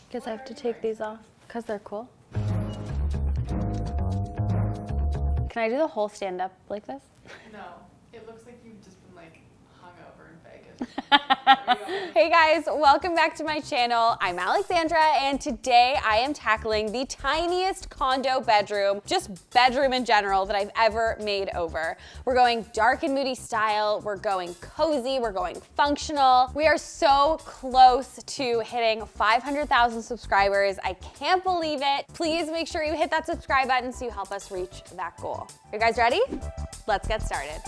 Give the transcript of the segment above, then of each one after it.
Guess I have to take these off because they're cool. Can I do the whole stand up like this? No, it looks like you've just been like hungover in Vegas. Hey guys, welcome back to my channel. I'm Alexandra, and today I am tackling the tiniest condo bedroom, just bedroom in general, that I've ever made over. We're going dark and moody style, we're going cozy, we're going functional. We are so close to hitting 500,000 subscribers. I can't believe it. Please make sure you hit that subscribe button so you help us reach that goal. You guys ready? Let's get started.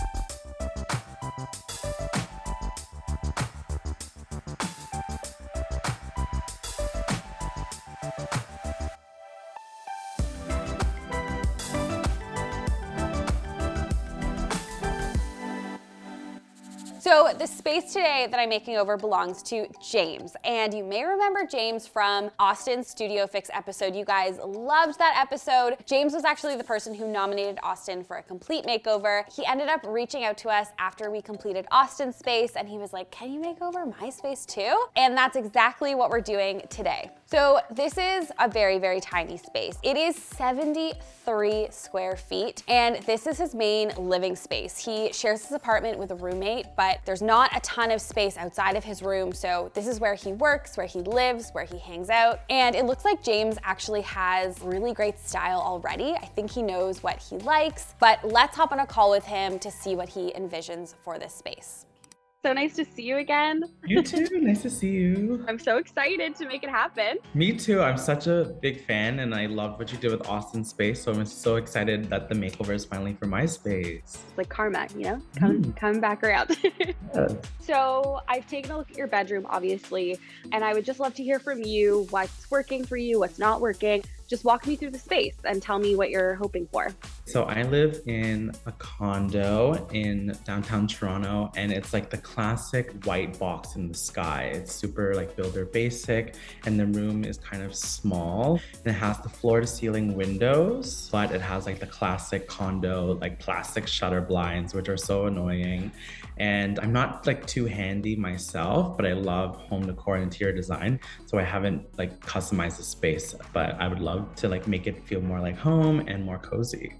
So the space today that I'm making over belongs to James, and you may remember James from Austin's Studio Fix episode. You guys loved that episode. James was actually the person who nominated Austin for a complete makeover. He ended up reaching out to us after we completed Austin's space, and he was like, can you make over my space too? And that's exactly what we're doing today. So this is a very, very tiny space. It is 73 square feet, and this is his main living space. He shares his apartment with a roommate, but there's not a ton of space outside of his room, so this is where he works, where he lives, where he hangs out. And it looks like James actually has really great style already. I think he knows what he likes, but let's hop on a call with him to see what he envisions for this space. So nice to see you again. You too, nice to see you. I'm so excited to make it happen. Me too, I'm such a big fan and I love what you did with Austin Space, so I'm so excited that the makeover is finally for my space. It's like karma, you know, coming back around. Yes. So I've taken a look at your bedroom, obviously, and I would just love to hear from you what's working for you, what's not working. Just walk me through the space and tell me what you're hoping for. So I live in a condo in downtown Toronto, and it's like the classic white box in the sky. It's super like builder basic, and the room is kind of small. And it has the floor to ceiling windows, but it has like the classic condo, like plastic shutter blinds, which are so annoying. And I'm not like too handy myself, but I love home decor and interior design. So I haven't like customized the space, but I would love to like make it feel more like home and more cozy.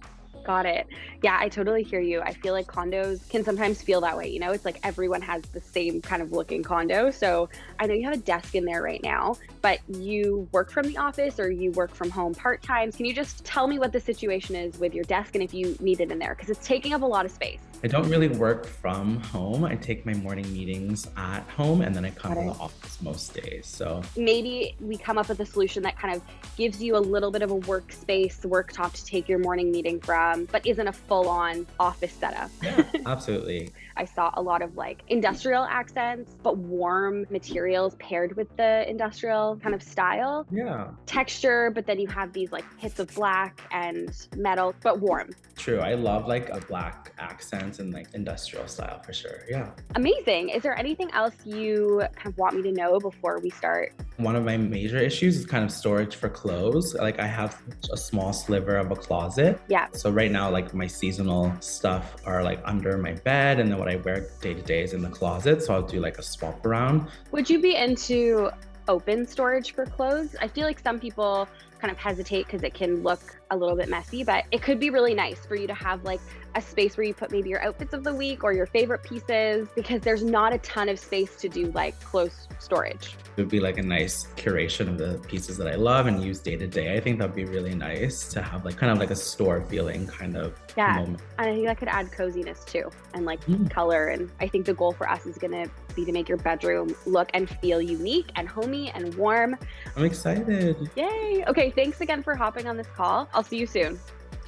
Got it. Yeah, I totally hear you. I feel like condos can sometimes feel that way. You know, it's like everyone has the same kind of looking condo. So I know you have a desk in there right now, but you work from the office or you work from home part-time. Can you just tell me what the situation is with your desk and if you need it in there? Because it's taking up a lot of space. I don't really work from home. I take my morning meetings at home and then I come to the office most days. So maybe we come up with a solution that kind of gives you a little bit of a workspace, worktop to take your morning meeting from, but isn't a full-on office setup. Yeah, absolutely. I saw a lot of like industrial accents, but warm materials paired with the industrial kind of style. Yeah. Texture, but then you have these like hits of black and metal, but warm. True. I love like a black accents and like industrial style for sure. Yeah. Amazing. Is there anything else you kind of want me to know before we start? One of my major issues is kind of storage for clothes. Like I have a small sliver of a closet. Yeah. So right now, like my seasonal stuff are like under my bed, and then what I wear day to day is in the closet. So I'll do like a swap around. Would you be into open storage for clothes? I feel like some people kind of hesitate because it can look a little bit messy, but it could be really nice for you to have like a space where you put maybe your outfits of the week or your favorite pieces, because there's not a ton of space to do like clothes storage. It would be like a nice curation of the pieces that I love and use day to day. I think that'd be really nice to have like kind of like a store feeling kind of moment. And I think that could add coziness too, and like color. And I think the goal for us is gonna be to make your bedroom look and feel unique and homey and warm. I'm excited. Yay. Okay, thanks again for hopping on this call. I'll see you soon.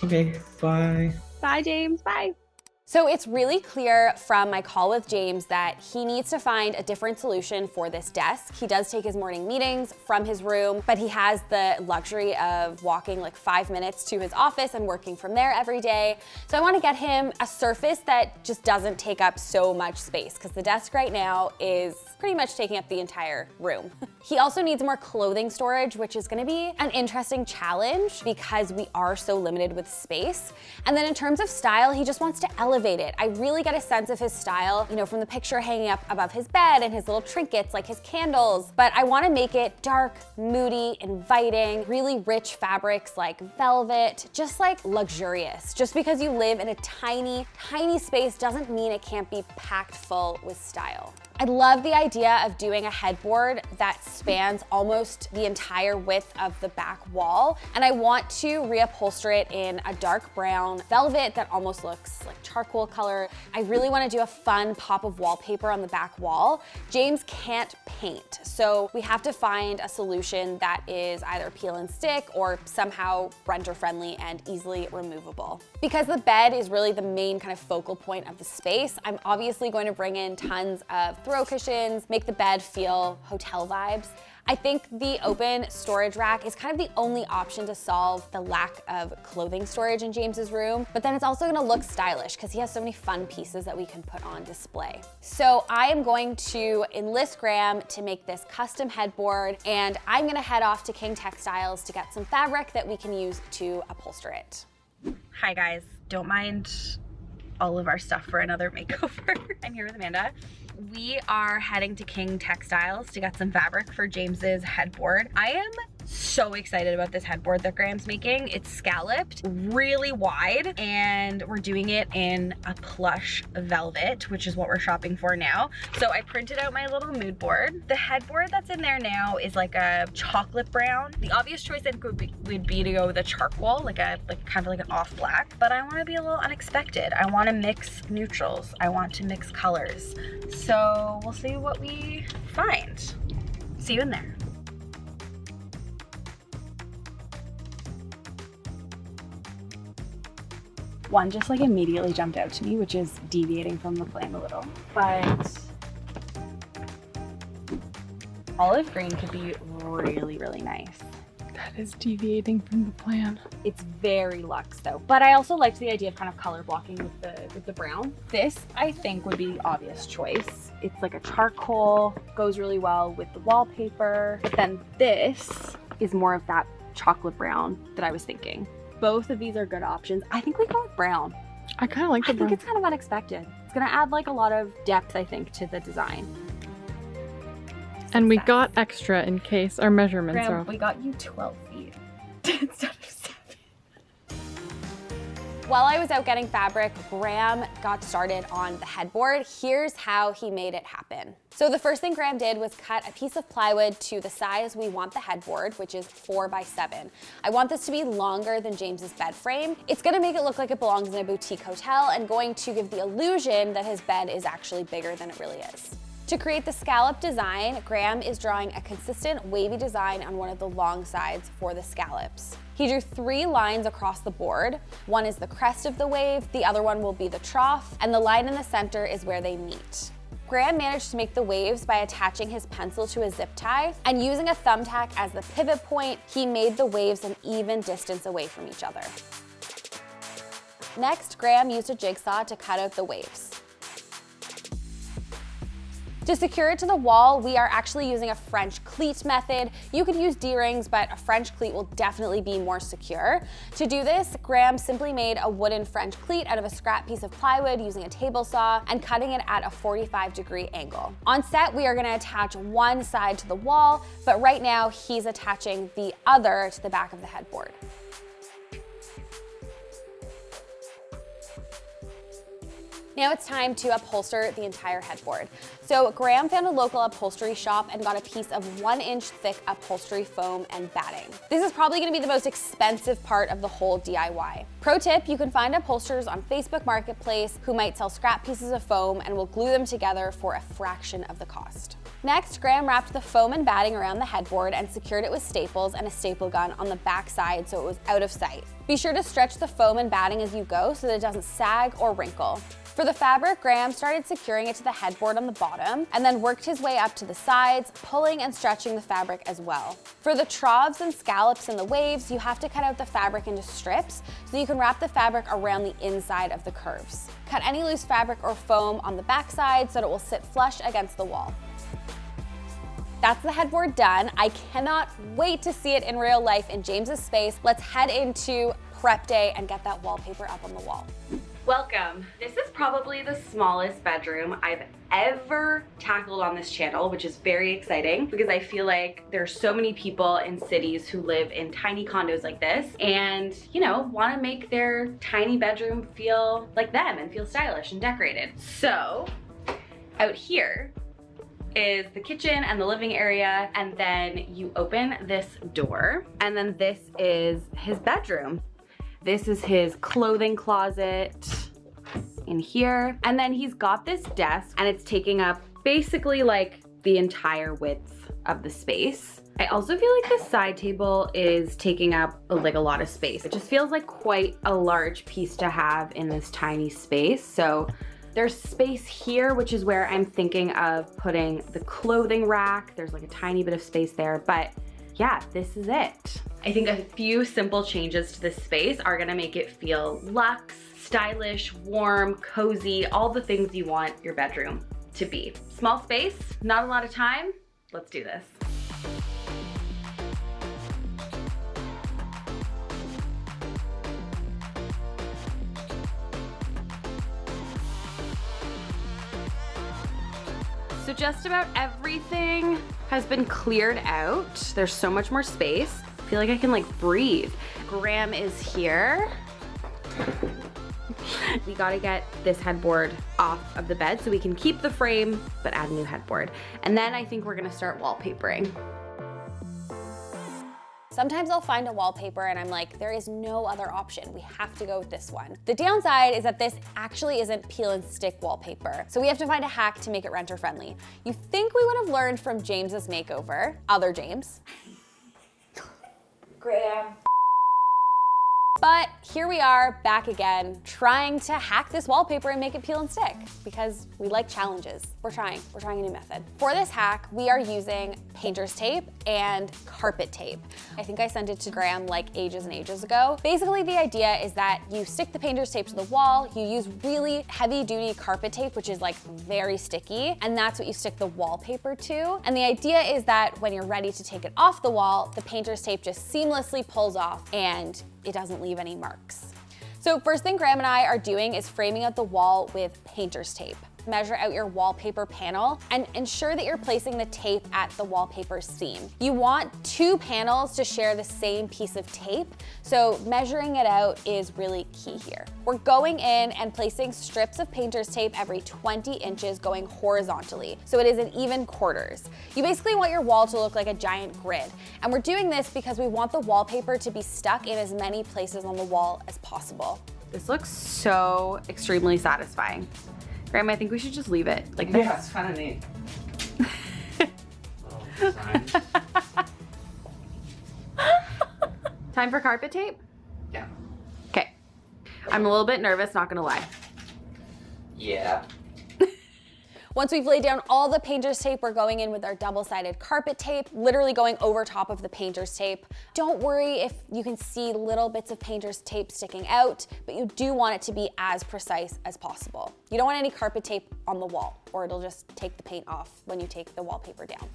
Okay, bye. Bye, James. Bye. So it's really clear from my call with James that he needs to find a different solution for this desk. He does take his morning meetings from his room, but he has the luxury of walking like 5 minutes to his office and working from there every day. So I want to get him a surface that just doesn't take up so much space, because the desk right now is pretty much taking up the entire room. He also needs more clothing storage, which is going to be an interesting challenge because we are so limited with space. And then in terms of style, he just wants to elevate elevate it. I really get a sense of his style, you know, from the picture hanging up above his bed and his little trinkets like his candles, but I wanna make it dark, moody, inviting, really rich fabrics like velvet, just like luxurious. Just because you live in a tiny, tiny space doesn't mean it can't be packed full with style. I love the idea of doing a headboard that spans almost the entire width of the back wall, and I want to reupholster it in a dark brown velvet that almost looks like charcoal color. I really want to do a fun pop of wallpaper on the back wall. James can't paint, so we have to find a solution that is either peel and stick or somehow renter friendly and easily removable. Because the bed is really the main kind of focal point of the space, I'm obviously going to bring in tons of throw cushions, make the bed feel hotel vibes. I think the open storage rack is kind of the only option to solve the lack of clothing storage in James's room, but then it's also gonna look stylish because he has so many fun pieces that we can put on display. So I am going to enlist Graham to make this custom headboard, and I'm gonna head off to King Textiles to get some fabric that we can use to upholster it. Hi guys, don't mind all of our stuff for another makeover. I'm here with Amanda. We are heading to King Textiles to get some fabric for James's headboard. I am so excited about this headboard that Graham's making. It's scalloped, really wide, and we're doing it in a plush velvet, which is what we're shopping for now. So I printed out my little mood board. The headboard that's in there now is like a chocolate brown. The obvious choice I think would be to go with a charcoal, like kind of like an off black, but I want to be a little unexpected. I want to mix neutrals. I want to mix colors. So we'll see what we find. See you in there. One just like immediately jumped out to me, which is deviating from the plan a little, but olive green could be really, really nice. That is deviating from the plan. It's very luxe though, but I also liked the idea of kind of color blocking with the brown. This I think would be the obvious choice. It's like a charcoal, goes really well with the wallpaper, but then this is more of that chocolate brown that I was thinking. Both of these are good options. I think we go with brown. I kind of like the brown. I think it's kind of unexpected. It's gonna add like a lot of depth, I think, to the design. And we got extra in case our measurements Graham, are off. we got you 12 feet instead of 7. While I was out getting fabric, Graham got started on the headboard. Here's how he made it happen. So the first thing Graham did was cut a piece of plywood to the size we want the headboard, which is 4x7. I want this to be longer than James's bed frame. It's gonna make it look like it belongs in a boutique hotel and going to give the illusion that his bed is actually bigger than it really is. To create the scallop design, Graham is drawing a consistent wavy design on one of the long sides for the scallops. He drew 3 lines across the board. One is the crest of the wave, the other one will be the trough, and the line in the center is where they meet. Graham managed to make the waves by attaching his pencil to a zip tie, and using a thumbtack as the pivot point, he made the waves an even distance away from each other. Next, Graham used a jigsaw to cut out the waves. To secure it to the wall, we are actually using a French cleat method. You could use D-rings, but a French cleat will definitely be more secure. To do this, Graham simply made a wooden French cleat out of a scrap piece of plywood using a table saw and cutting it at a 45-degree angle. On set, we are gonna attach one side to the wall, but right now he's attaching the other to the back of the headboard. Now it's time to upholster the entire headboard. So Graham found a local upholstery shop and got a piece of 1-inch thick upholstery foam and batting. This is probably gonna be the most expensive part of the whole DIY. Pro tip, you can find upholsterers on Facebook Marketplace who might sell scrap pieces of foam and will glue them together for a fraction of the cost. Next, Graham wrapped the foam and batting around the headboard and secured it with staples and a staple gun on the back side so it was out of sight. Be sure to stretch the foam and batting as you go so that it doesn't sag or wrinkle. For the fabric, Graham started securing it to the headboard on the bottom and then worked his way up to the sides, pulling and stretching the fabric as well. For the troughs and scallops in the waves, you have to cut out the fabric into strips so you can wrap the fabric around the inside of the curves. Cut any loose fabric or foam on the back side so that it will sit flush against the wall. That's the headboard done. I cannot wait to see it in real life in James's space. Let's head into prep day and get that wallpaper up on the wall. Welcome. This is probably the smallest bedroom I've ever tackled on this channel, which is very exciting because I feel like there's so many people in cities who live in tiny condos like this and, you know, want to make their tiny bedroom feel like them and feel stylish and decorated. So out here is the kitchen and the living area, and then you open this door, and then this is his bedroom. This is his clothing closet in here. And then he's got this desk and it's taking up basically like the entire width of the space. I also feel like this side table is taking up like a lot of space. It just feels like quite a large piece to have in this tiny space. So there's space here, which is where I'm thinking of putting the clothing rack. There's like a tiny bit of space there, but yeah, this is it. I think a few simple changes to this space are gonna make it feel luxe, stylish, warm, cozy, all the things you want your bedroom to be. Small space, not a lot of time. Let's do this. So just about everything has been cleared out. There's so much more space. I feel like I can like breathe. Graham is here. We gotta get this headboard off of the bed so we can keep the frame, but add a new headboard. And then I think we're gonna start wallpapering. Sometimes I'll find a wallpaper and I'm like, there is no other option. We have to go with this one. The downside is that this actually isn't peel and stick wallpaper. So we have to find a hack to make it renter friendly. You think we would have learned from James's makeover, other James. Graham. But here we are back again, trying to hack this wallpaper and make it peel and stick because we like challenges. We're trying a new method. For this hack, we are using painter's tape and carpet tape. I think I sent it to Graham like ages and ages ago. Basically, the idea is that you stick the painter's tape to the wall, you use really heavy duty carpet tape, which is like very sticky, and that's what you stick the wallpaper to. And the idea is that when you're ready to take it off the wall, the painter's tape just seamlessly pulls off and it doesn't leave any marks. So first thing Graham and I are doing is framing out the wall with painter's tape. Measure out your wallpaper panel and ensure that you're placing the tape at the wallpaper seam. You want 2 panels to share the same piece of tape, so measuring it out is really key here. We're going in and placing strips of painter's tape every 20 inches going horizontally, so it is in even quarters. You basically want your wall to look like a giant grid, and we're doing this because we want the wallpaper to be stuck in as many places on the wall as possible. This looks so extremely satisfying. Graham, I think we should just leave it like this. Yeah, it's kind of neat. Time for carpet tape? Yeah. Okay. I'm a little bit nervous, not gonna lie. Yeah. Once we've laid down all the painter's tape, we're going in with our double-sided carpet tape, literally going over top of the painter's tape. Don't worry if you can see little bits of painter's tape sticking out, but you do want it to be as precise as possible. You don't want any carpet tape on the wall, or it'll just take the paint off when you take the wallpaper down.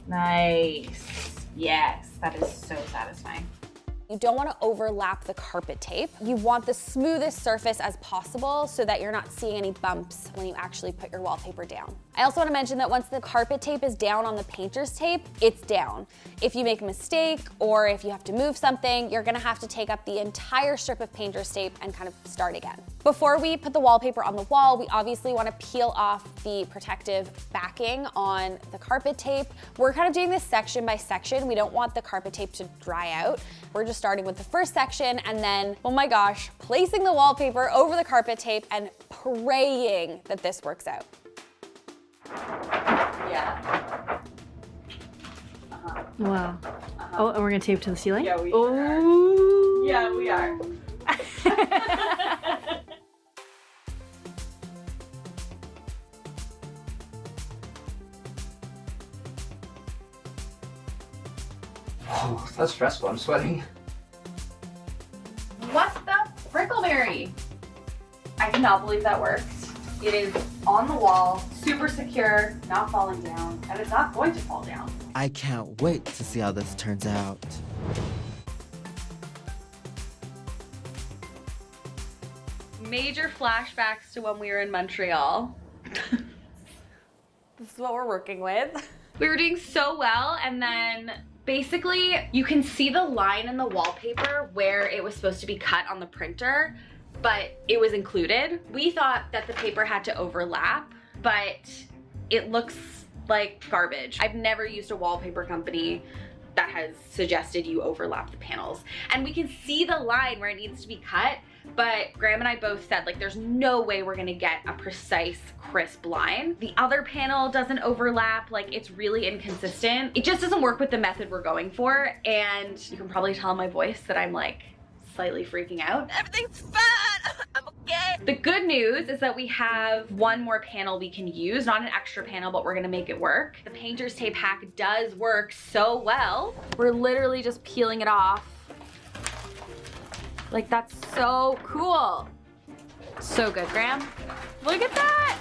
Nice. Yes, that is so satisfying. You don't want to overlap the carpet tape. You want the smoothest surface as possible so that you're not seeing any bumps when you actually put your wallpaper down. I also want to mention that once the carpet tape is down on the painter's tape, it's down. If you make a mistake or if you have to move something, you're gonna have to take up the entire strip of painter's tape and kind of start again. Before we put the wallpaper on the wall, we obviously want to peel off the protective backing on the carpet tape. We're kind of doing this section by section. We don't want the carpet tape to dry out. We're just starting with the first section and then, oh my gosh, placing the wallpaper over the carpet tape and praying that this works out. Yeah. Wow. Oh, and we're gonna tape to the ceiling? Yeah, we Oh. are. Yeah, we are. Oh, that's stressful. I'm sweating. What the frickleberry? I cannot believe that worked. It is on the wall, super secure, not falling down, and it's not going to fall down. I can't wait to see how this turns out. Major flashbacks to when we were in Montreal. This is what we're working with. We were doing so well, and then basically you can see the line in the wallpaper where it was supposed to be cut on the printer, but it was included. We thought that the paper had to overlap, but it looks like garbage. I've never used a wallpaper company that has suggested you overlap the panels. And we can see the line where it needs to be cut, but Graham and I both said, like, there's no way we're gonna get a precise, crisp line. The other panel doesn't overlap, like, it's really inconsistent. It just doesn't work with the method we're going for, and you can probably tell in my voice that I'm like slightly freaking out. Everything's fine. I'm okay. The good news is that we have one more panel we can use, not an extra panel, but we're gonna make it work. The painter's tape hack does work so well. We're literally just peeling it off. Like, that's so cool. So good, Graham. Look at that.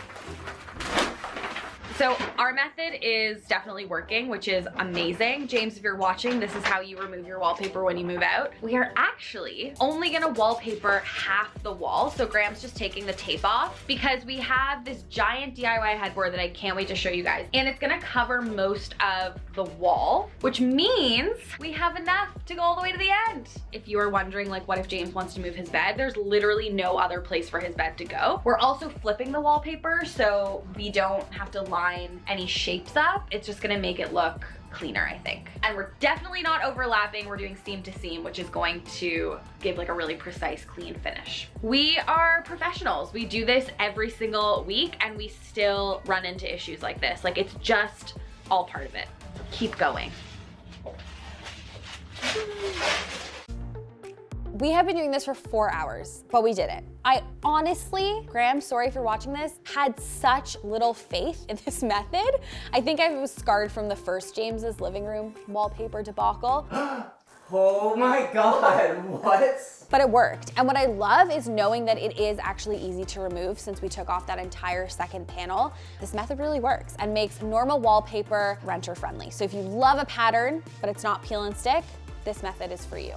So our method is definitely working, which is amazing. James, if you're watching, this is how you remove your wallpaper when you move out. We are actually only gonna wallpaper half the wall. So Graham's just taking the tape off because we have this giant DIY headboard that I can't wait to show you guys. And it's gonna cover most of the wall, which means we have enough to go all the way to the end. If you are wondering, like, what if James wants to move his bed? There's literally no other place for his bed to go. We're also flipping the wallpaper so we don't have to line any shapes up. It's just gonna make it look cleaner, I think. And we're definitely not overlapping. We're doing seam to seam, which is going to give like a really precise, clean finish. We are professionals. We do this every single week and we still run into issues like this. Like, it's just all part of it. Keep going. We have been doing this for 4 hours, but we did it. I honestly, Graham, sorry if you're watching this, had such little faith in this method. I think I was scarred from the first James's living room wallpaper debacle. Oh my God, what? But it worked. And what I love is knowing that it is actually easy to remove since we took off that entire second panel. This method really works and makes normal wallpaper renter friendly. So if you love a pattern, but it's not peel and stick, this method is for you.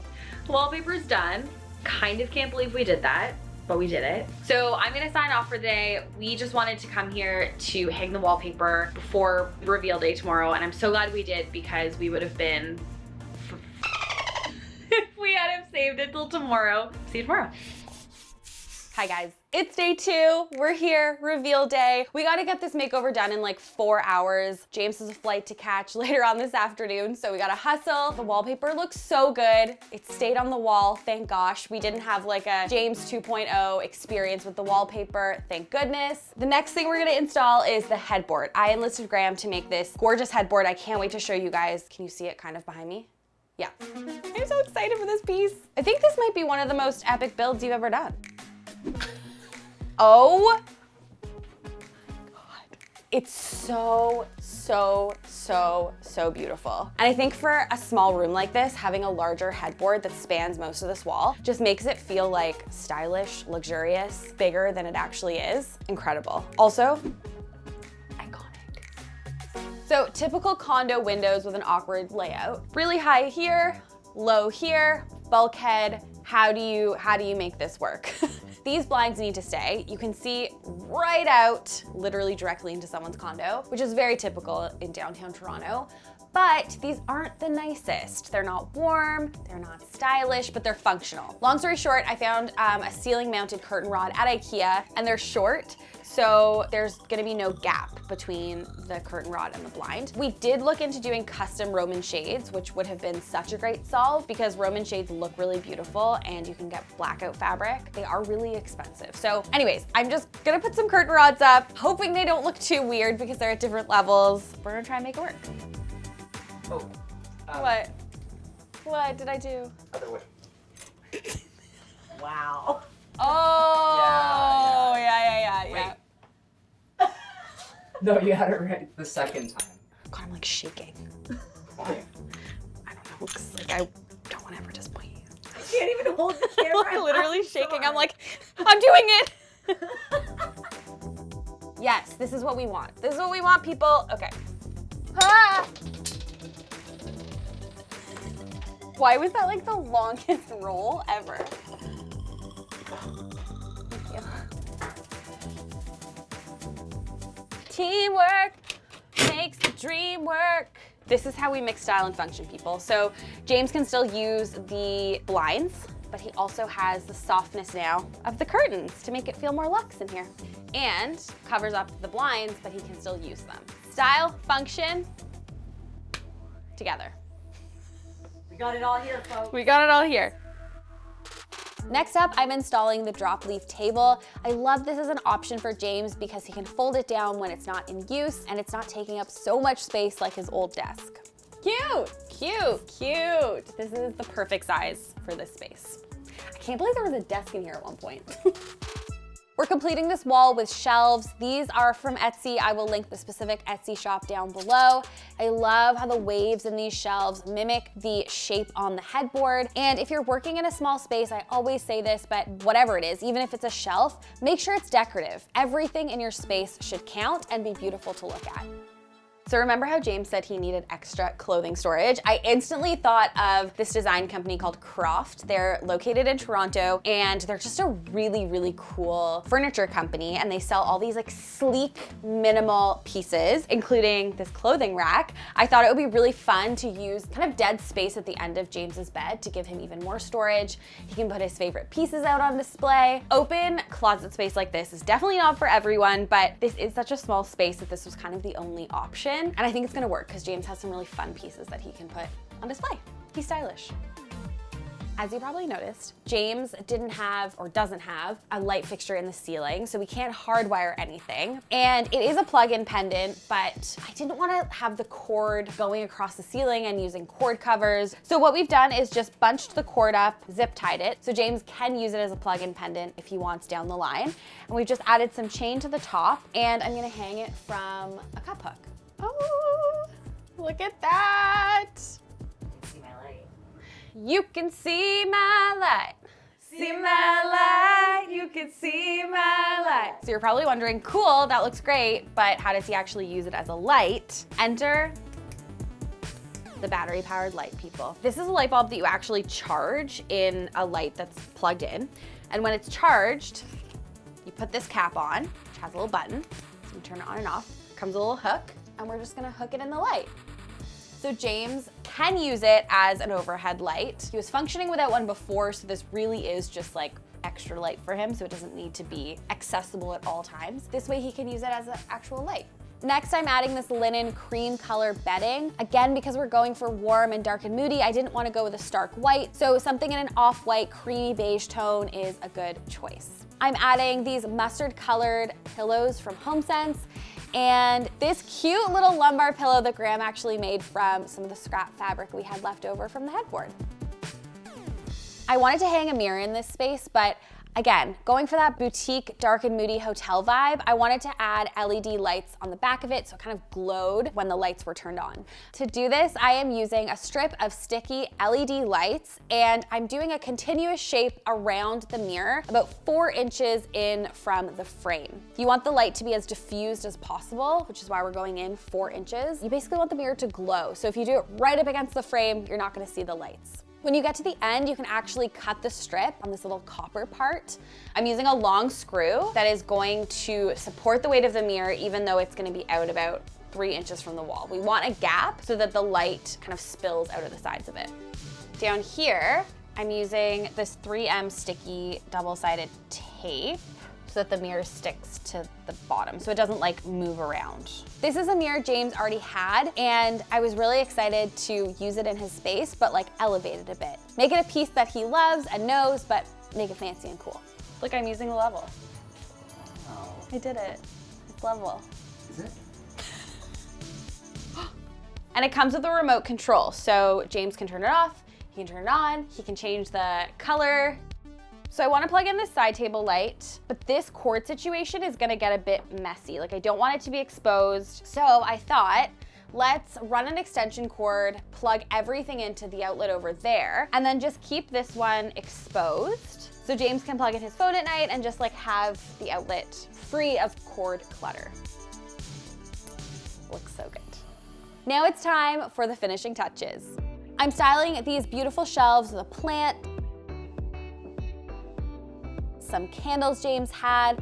Wallpaper's done. Kind of can't believe we did that, but we did it. So I'm gonna sign off for the day. We just wanted to come here to hang the wallpaper before reveal day tomorrow, and I'm so glad we did because we would have been if we hadn't saved it till tomorrow. See you tomorrow. Hi guys, it's day 2. We're here, reveal day. We gotta get this makeover done in like 4 hours. James has a flight to catch later on this afternoon, so we gotta hustle. The wallpaper looks so good. It stayed on the wall, thank gosh. We didn't have like a James 2.0 experience with the wallpaper, thank goodness. The next thing we're gonna install is the headboard. I enlisted Graham to make this gorgeous headboard. I can't wait to show you guys. Can you see it kind of behind me? Yeah. I'm so excited for this piece. I think this might be one of the most epic builds you've ever done. Oh God. It's so beautiful. And I think for a small room like this, having a larger headboard that spans most of this wall just makes it feel like stylish, luxurious, bigger than it actually is. Incredible. Also, iconic. So typical condo windows with an awkward layout. Really high here, low here, bulkhead. How do you make this work? These blinds need to stay. You can see right out, literally directly into someone's condo, which is very typical in downtown Toronto. But these aren't the nicest. They're not warm, they're not stylish, but they're functional. Long story short, I found a ceiling mounted curtain rod at IKEA, and they're short, so there's gonna be no gap between the curtain rod and the blind. We did look into doing custom Roman shades, which would have been such a great solve because Roman shades look really beautiful and you can get blackout fabric. They are really expensive. So anyways, I'm just gonna put some curtain rods up, hoping they don't look too weird because they're at different levels. We're gonna try and make it work. Oh. What? What did I do? Other way. Wow. Oh, yeah. Wait. No, you had it right the second time. God, I'm like shaking. Why? I don't know, 'cause like I don't want to ever disappoint you. I can't even hold the camera. I'm literally shaking. I'm like, I'm doing it. Yes, this is what we want. This is what we want, people. Okay. Ah! Why was that like the longest roll ever? Thank you. Teamwork makes the dream work. This is how we mix style and function, people. So James can still use the blinds, but he also has the softness now of the curtains to make it feel more luxe in here. And covers up the blinds, but he can still use them. Style, function, together. We got it all here, folks. We got it all here. Next up, I'm installing the drop leaf table. I love this as an option for James because he can fold it down when it's not in use and it's not taking up so much space like his old desk. Cute, cute, cute. This is the perfect size for this space. I can't believe there was a desk in here at one point. We're completing this wall with shelves. These are from Etsy. I will link the specific Etsy shop down below. I love how the waves in these shelves mimic the shape on the headboard. And if you're working in a small space, I always say this, but whatever it is, even if it's a shelf, make sure it's decorative. Everything in your space should count and be beautiful to look at. So remember how James said he needed extra clothing storage? I instantly thought of this design company called Croft. They're located in Toronto and they're just a really, really cool furniture company, and they sell all these like sleek, minimal pieces, including this clothing rack. I thought it would be really fun to use kind of dead space at the end of James's bed to give him even more storage. He can put his favorite pieces out on display. Open closet space like this is definitely not for everyone, but this is such a small space that this was kind of the only option. And I think it's gonna work because James has some really fun pieces that he can put on display. He's stylish. As you probably noticed, James didn't have, or doesn't have, a light fixture in the ceiling, so we can't hardwire anything. And it is a plug-in pendant, but I didn't wanna have the cord going across the ceiling and using cord covers. So what we've done is just bunched the cord up, zip tied it, so James can use it as a plug-in pendant if he wants down the line. And we've just added some chain to the top, and I'm gonna hang it from a cup hook. Oh, look at that. See my light. You can see my light. See my light, you can see my light. So you're probably wondering, cool, that looks great, but how does he actually use it as a light? Enter the battery powered light, people. This is a light bulb that you actually charge in a light that's plugged in. And when it's charged, you put this cap on, which has a little button. So you turn it on and off. Comes a little hook, and we're just gonna hook it in the light. So James can use it as an overhead light. He was functioning without one before, so this really is just like extra light for him, so it doesn't need to be accessible at all times. This way he can use it as an actual light. Next, I'm adding this linen cream color bedding. Again, because we're going for warm and dark and moody, I didn't want to go with a stark white, so something in an off-white, creamy beige tone is a good choice. I'm adding these mustard colored pillows from HomeSense, and this cute little lumbar pillow that Graham actually made from some of the scrap fabric we had left over from the headboard. I wanted to hang a mirror in this space, but again, going for that boutique dark and moody hotel vibe, I wanted to add LED lights on the back of it so it kind of glowed when the lights were turned on. To do this, I am using a strip of sticky LED lights, and I'm doing a continuous shape around the mirror, about 4 inches in from the frame. You want the light to be as diffused as possible, which is why we're going in 4 inches. You basically want the mirror to glow, so if you do it right up against the frame, you're not gonna see the lights. When you get to the end, you can actually cut the strip on this little copper part. I'm using a long screw that is going to support the weight of the mirror, even though it's gonna be out about 3 inches from the wall. We want a gap so that the light kind of spills out of the sides of it. Down here, I'm using this 3M sticky double-sided tape so that the mirror sticks to the bottom, so it doesn't like move around. This is a mirror James already had, and I was really excited to use it in his space, but like elevate it a bit. Make it a piece that he loves and knows, but make it fancy and cool. Look, I'm using the level. Oh. I did it. It's level. Is it? And it comes with a remote control, so James can turn it off, he can turn it on, he can change the color. So I want to plug in this side table light, but this cord situation is gonna get a bit messy. Like I don't want it to be exposed. So I thought, let's run an extension cord, plug everything into the outlet over there, and then just keep this one exposed. So James can plug in his phone at night and just like have the outlet free of cord clutter. Looks so good. Now it's time for the finishing touches. I'm styling these beautiful shelves with a plant, some candles James had,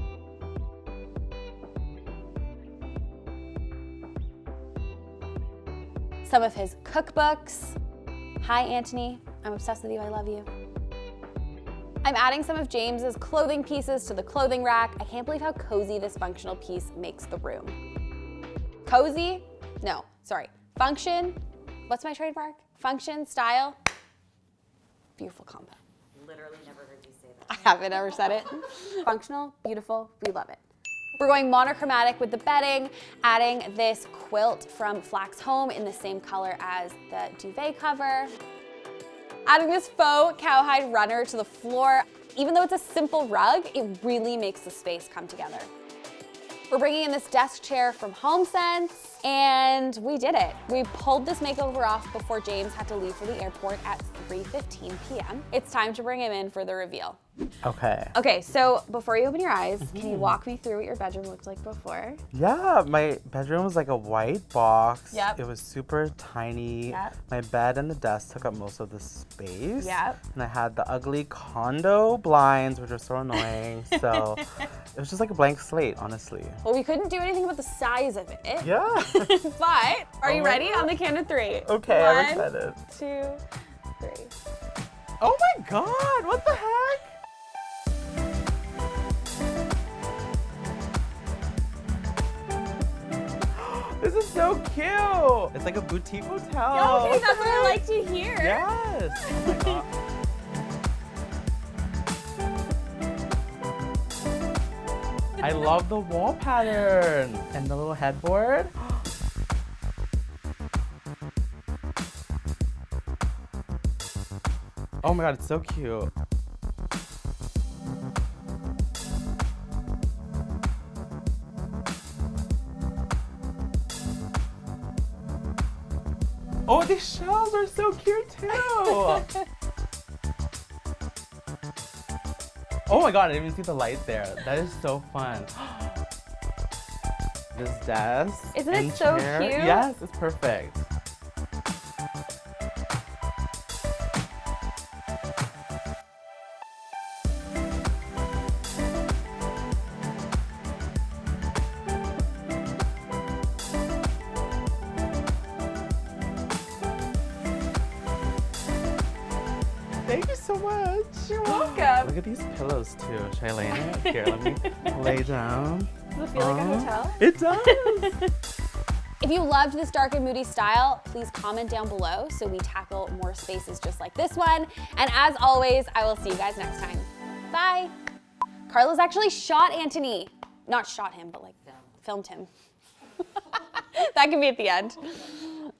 some of his cookbooks. Hi, Anthony. I'm obsessed with you. I love you. I'm adding some of James's clothing pieces to the clothing rack. I can't believe how cozy this functional piece makes the room. Cozy? No, sorry. Function. What's my trademark? Function, style. Beautiful combo. Literally never heard you say I that. haven't ever said it. Functional, beautiful, we love it. We're going monochromatic with the bedding, adding this quilt from Flax Home in the same color as the duvet cover. Adding this faux cowhide runner to the floor. Even though it's a simple rug, it really makes the space come together. We're bringing in this desk chair from HomeSense, and we did it. We pulled this makeover off before James had to leave for the airport at 3:15 p.m. It's time to bring him in for the reveal. Okay. Okay, so before you open your eyes, can you walk me through what your bedroom looked like before? Yeah, my bedroom was like a white box. Yep. It was super tiny. Yep. My bed and the desk took up most of the space. Yep. And I had the ugly condo blinds, which were so annoying. So it was just like a blank slate, honestly. Well, we couldn't do anything about the size of it. Yeah. But, are you my ready? On the count of 3. Okay, I'm 1, excited. 2, 3. Oh my God, what the heck? This is so cute. It's like a boutique hotel. Okay, that's what I like to hear. Yes. Oh my God. I love the wall pattern and the little headboard. Oh my God, it's so cute. Oh, these shelves are so cute too. Oh my God, I didn't even see the light there. That is so fun. This desk. Isn't it and so chair. cute? Yes, it's perfect. Thank you so much. You're welcome. Look at these pillows too. Should I lay in it? Here, let me lay down. Does it feel like a hotel? It does. If you loved this dark and moody style, please comment down below so we tackle more spaces just like this one. And as always, I will see you guys next time. Bye. Carla's actually shot Anthony. Not shot him, but like filmed him. That can be at the end.